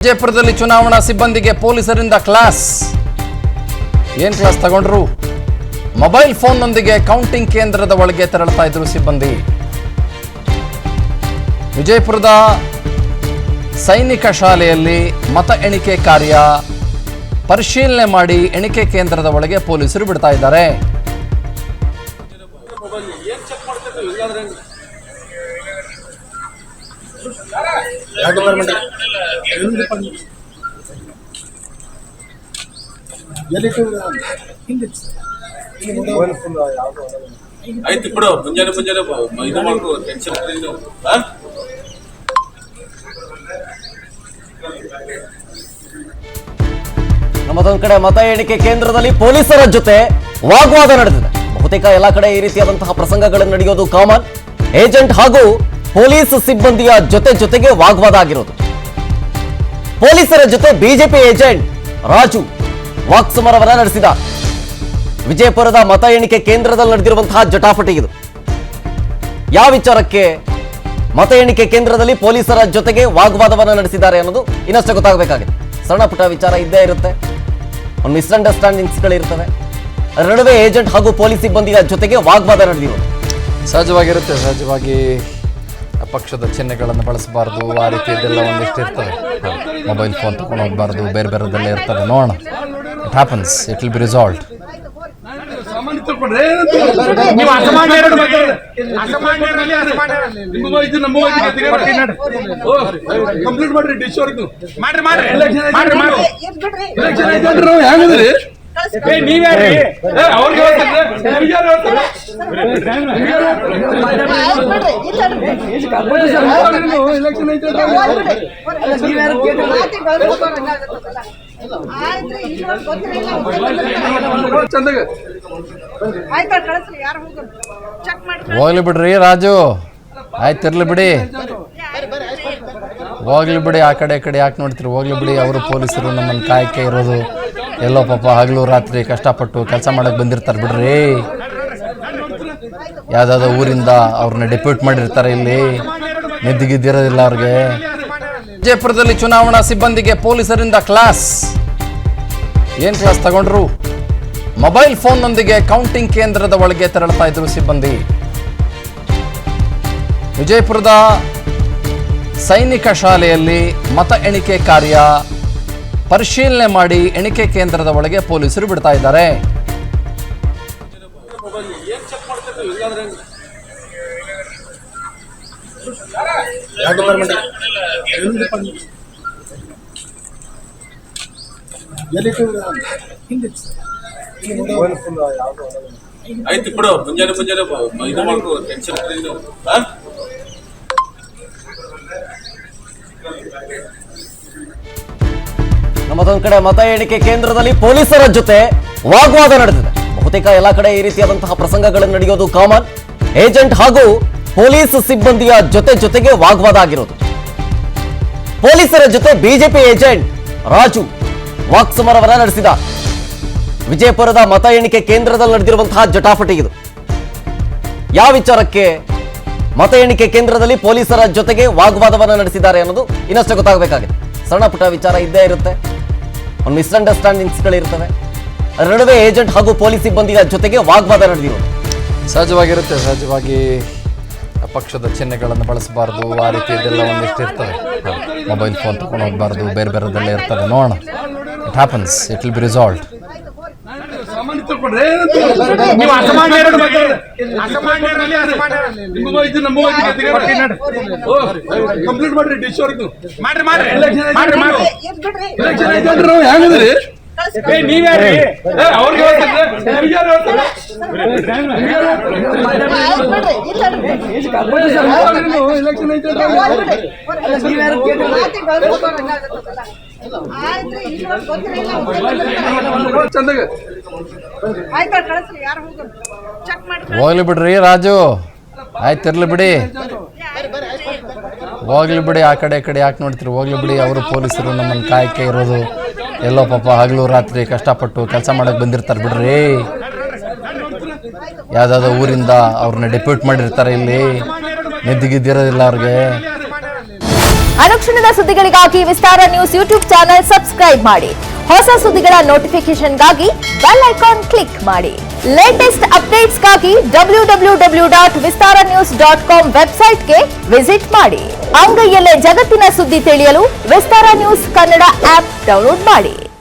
ವಿಜಯಪುರದಲ್ಲಿ ಚುನಾವಣಾ ಸಿಬ್ಬಂದಿಗೆ ಪೊಲೀಸರಿಂದ ಕ್ಲಾಸ್. ಏನು ಕ್ಲಾಸ್ ತಗೊಂಡ್ರು? ಮೊಬೈಲ್ ಫೋನ್ನೊಂದಿಗೆ ಕೌಂಟಿಂಗ್ ಕೇಂದ್ರದ ಒಳಗೆ ತೆರಳುತ್ತಾ ಇದ್ರು ಸಿಬ್ಬಂದಿ. ವಿಜಯಪುರದ ಸೈನಿಕ ಶಾಲೆಯಲ್ಲಿ ಮತ ಎಣಿಕೆ ಕಾರ್ಯ ಪರಿಶೀಲನೆ ಮಾಡಿ ಎಣಿಕೆ ಕೇಂದ್ರದ ಒಳಗೆ ಪೊಲೀಸರು ಬಿಡ್ತಾ ಇದ್ದಾರೆ. ಆಯ್ತು ಬಿಡು, ಮುಂಜಾನೆ ಇದು ಮಾಡ್ಕೊ, ಟೆನ್ಷನ್ ನಮ್ಮದೊಂದು ಕಡೆ ಮತ ಎಣಿಕೆ ಕೇಂದ್ರದಲ್ಲಿ ಪೊಲೀಸರ ಜೊತೆ ವಾಗ್ವಾದ ನಡೆದಿದೆ. ಬಹುತೇಕ ಎಲ್ಲ ಕಡೆ ಈ ರೀತಿಯಾದಂತಹ ಪ್ರಸಂಗಗಳು ನಡೆಯೋದು ಕಾಮನ್. ಏಜೆಂಟ್ ಹಾಗೂ ಪೊಲೀಸ್ ಸಿಬ್ಬಂದಿಯ ಜೊತೆಗೆ ವಾಗ್ವಾದ ಆಗಿರೋದು. ಪೊಲೀಸರ ಜೊತೆ ಬಿಜೆಪಿ ಏಜೆಂಟ್ ರಾಜು ವಾಕ್ಸಮರವನ್ನ ನಡೆಸಿದ. ವಿಜಯಪುರದ ಮತ ಎಣಿಕೆ ಕೇಂದ್ರದಲ್ಲಿ ನಡೆದಿರುವಂತಹ ಜಟಾಪಟಿ ಇದು. ಯಾವ ವಿಚಾರಕ್ಕೆ ಮತ ಎಣಿಕೆ ಕೇಂದ್ರದಲ್ಲಿ ಪೊಲೀಸರ ಜೊತೆಗೆ ವಾಗ್ವಾದವನ್ನ ನಡೆಸಿದ್ದಾರೆ ಅನ್ನೋದು ಇನ್ನಷ್ಟೇ ಗೊತ್ತಾಗಬೇಕಾಗಿದೆ. ಸಣ್ಣ ಪುಟ್ಟ ವಿಚಾರ ಇದ್ದೇ ಇರುತ್ತೆ, ಒಂದು ಮಿಸ್ಅಂಡರ್ಸ್ಟ್ಯಾಂಡಿಂಗ್ಸ್ಗಳಿರ್ತವೆ. ಅದರ ನಡುವೆ ಏಜೆಂಟ್ ಹಾಗೂ ಪೊಲೀಸ್ ಸಿಬ್ಬಂದಿಯ ಜೊತೆಗೆ ವಾಗ್ವಾದ ನಡೆದಿರೋದು ಸಹಜವಾಗಿರುತ್ತೆ. ಸಹಜವಾಗಿ ಪಕ್ಷದ ಚಿಹ್ನೆಗಳನ್ನು ಬಳಸಬಾರ್ದು, ಆ ರೀತಿಯದೆಲ್ಲ ಒಂದಿಷ್ಟು ಇರ್ತವೆ. ಮೊಬೈಲ್ ಫೋನ್ ತಗೊಂಡು ಹೋಗಬಾರ್ದು, ಬೇರೆ ಬೇರೆದೆಲ್ಲ ಇರ್ತವೆ. ನೋಡೋಣ, it happens, it will be resolved. Complete ಮಾಡ್ರಿ, ಡಿಶ್ ಅವ್ರಿಗೆ ಹೋಗ್ಲಿ ಬಿಡ್ರಿ ರಾಜು, ಆಯ್ತಿರ್ಲಿ ಬಿಡಿ, ಹೋಗ್ಲಿ ಬಿಡಿ. ಆ ಕಡೆ ಯಾಕೆ ನೋಡ್ತೀರಿ? ಹೋಗ್ಲಿ ಬಿಡಿ. ಅವರು ಪೊಲೀಸರು ನಮ್ಮನ್ನು ಕಾಯಕ್ಕೆ ಇರೋದು. ಎಲ್ಲೋ ಪಾಪ ಹಗಲು ರಾತ್ರಿ ಕಷ್ಟಪಟ್ಟು ಕೆಲಸ ಮಾಡಕ್ಕೆ ಬಂದಿರ್ತಾರೆ ಬಿಡ್ರಿ. ಯಾವುದಾದ್ರು ಊರಿಂದ ಅವ್ರನ್ನ ಡೆಪ್ಯೂಟ್ ಮಾಡಿರ್ತಾರೆ. ಇಲ್ಲಿ ನಿದ್ದಿಗಿದ್ದಿರೋದಿಲ್ಲ ಅವ್ರಿಗೆ. ವಿಜಯಪುರದಲ್ಲಿ ಚುನಾವಣಾ ಸಿಬ್ಬಂದಿಗೆ ಪೊಲೀಸರಿಂದ ಕ್ಲಾಸ್. ಏನು ಕ್ಲಾಸ್ ತಗೊಂಡ್ರು? ಮೊಬೈಲ್ ಫೋನ್ನೊಂದಿಗೆ ಕೌಂಟಿಂಗ್ ಕೇಂದ್ರದ ಒಳಗೆ ತೆರಳುತ್ತಾ ಇದ್ರು ಸಿಬ್ಬಂದಿ. ವಿಜಯಪುರದ ಸೈನಿಕ ಶಾಲೆಯಲ್ಲಿ ಮತ ಎಣಿಕೆ ಕಾರ್ಯ ಪರಿಶೀಲನೆ ಮಾಡಿ ಎಣಿಕೆ ಕೇಂದ್ರದ ಒಳಗೆ ಪೊಲೀಸರು ಬಿಡ್ತಾ ಇದ್ದಾರೆ. ಆಯ್ತು ಬಿಡು, ಮುಂಜಾನೆ ಇದು ಮಾಡ್ಕೊ, ಟೆನ್ಷನ್ ನಮ್ಮದೊಂದು ಕಡೆ ಮತ ಎಣಿಕೆ ಕೇಂದ್ರದಲ್ಲಿ ಪೊಲೀಸರ ಜೊತೆ ವಾಗ್ವಾದ ನಡೆದಿದೆ. ಬಹುತೇಕ ಎಲ್ಲ ಕಡೆ ಈ ರೀತಿಯಾದಂತಹ ಪ್ರಸಂಗಗಳು ನಡೆಯೋದು ಕಾಮನ್. ಏಜೆಂಟ್ ಹಾಗೂ ಪೊಲೀಸ್ ಸಿಬ್ಬಂದಿಯ ಜೊತೆಗೆ ವಾಗ್ವಾದ ಆಗಿರೋದು. ಪೊಲೀಸರ ಜೊತೆ ಬಿಜೆಪಿ ಏಜೆಂಟ್ ರಾಜು ವಾಕ್ಸಮರವನ್ನ ನಡೆಸಿದ. ವಿಜಯಪುರದ ಮತ ಎಣಿಕೆ ಕೇಂದ್ರದಲ್ಲಿ ನಡೆದಿರುವಂತಹ ಜಟಾಪಟಿ ಇದು. ಯಾವ ವಿಚಾರಕ್ಕೆ ಮತ ಎಣಿಕೆ ಕೇಂದ್ರದಲ್ಲಿ ಪೊಲೀಸರ ಜೊತೆಗೆ ವಾಗ್ವಾದವನ್ನ ನಡೆಸಿದ್ದಾರೆ ಅನ್ನೋದು ಇನ್ನಷ್ಟೇ ಗೊತ್ತಾಗಬೇಕಾಗಿದೆ. ಸಣ್ಣ ಪುಟ್ಟ ವಿಚಾರ ಇದ್ದೇ ಇರುತ್ತೆ, ಒಂದು ಮಿಸ್ಅಂಡರ್ಸ್ಟ್ಯಾಂಡಿಂಗ್ಸ್ಗಳಿರ್ತವೆ. ಅದರ ನಡುವೆ ಏಜೆಂಟ್ ಹಾಗೂ ಪೊಲೀಸ್ ಸಿಬ್ಬಂದಿಯ ಜೊತೆಗೆ ವಾಗ್ವಾದ ನಡೆದಿರೋದು ಸಹಜವಾಗಿರುತ್ತೆ. ಸಹಜವಾಗಿ ಪಕ್ಷದ ಚಿಹ್ನೆಗಳನ್ನು ಬಳಸಬಾರ್ದು, ಆ ರೀತಿಯದೆಲ್ಲ ಒಂದಿಷ್ಟು ಇರ್ತವೆ. ಮೊಬೈಲ್ ಫೋನ್ ತಗೊಂಡು ಹೋಗಬಾರ್ದು, ಬೇರೆ ಬೇರೆದೆಲ್ಲ ಇರ್ತವೆ. ನೋಡೋಣ, it happens, it will be resolved. Complete ಮಾಡ್ರಿ, ಡಿಶ್ ಅವ್ರಿಗೆ ಹೋಗ್ಲಿ ಬಿಡ್ರಿ ರಾಜು, ಆಯ್ತಿರ್ಲಿ ಬಿಡಿ, ಹೋಗ್ಲಿ ಬಿಡಿ. ಆ ಕಡೆ ಯಾಕೆ ನೋಡ್ತೀರಿ? ಹೋಗ್ಲಿ ಬಿಡಿ. ಅವರು ಪೊಲೀಸರು ನಮ್ಮನ್ನು ಕಾಯಕ್ಕೆ ಇರೋದು. ಎಲ್ಲೋ ಪಾಪ ಹಗಲು ರಾತ್ರಿ ಕಷ್ಟಪಟ್ಟು ಕೆಲಸ ಮಾಡಕ್ಕೆ ಬಂದಿರ್ತಾರೆ ಬಿಡ್ರಿ. ಯಾವುದಾದ್ರು ಊರಿಂದ ಅವ್ರನ್ನ ಡೆಪ್ಯೂಟ್ ಮಾಡಿರ್ತಾರೆ. ಇಲ್ಲಿ ನಿದ್ದಿಗಿದ್ದಿರೋದಿಲ್ಲ ಅವ್ರಿಗೆ. ಅನುಕ್ಷಣದ ಸುದ್ದಿಗಳಿಗಾಗಿ ವಿಸ್ತಾರ ನ್ಯೂಸ್ ಯೂಟ್ಯೂಬ್ ಚಾನೆಲ್ ಸಬ್ಸ್ಕ್ರೈಬ್ ಮಾಡಿ. ಹೊಸ ಸುದ್ದಿಗಳ ನೋಟಿಫಿಕೇಶನ್ಗಾಗಿ ಬೆಲ್ ಐಕಾನ್ ಕ್ಲಿಕ್ ಮಾಡಿ. ಲೇಟೆಸ್ಟ್ ಅಪ್ಡೇಟ್ಸ್ಗಾಗಿ www.vistaranews.com ವೆಬ್ಸೈಟ್ಗೆ ವಿಸಿಟ್ ಮಾಡಿ. ಅಂಗೈಯಲ್ಲೇ ಜಗತ್ತಿನ ಸುದ್ದಿ ತಿಳಿಯಲು ವಿಸ್ತಾರ ನ್ಯೂಸ್ ಕನ್ನಡ ಆಪ್ ಡೌನ್ಲೋಡ್ ಮಾಡಿ.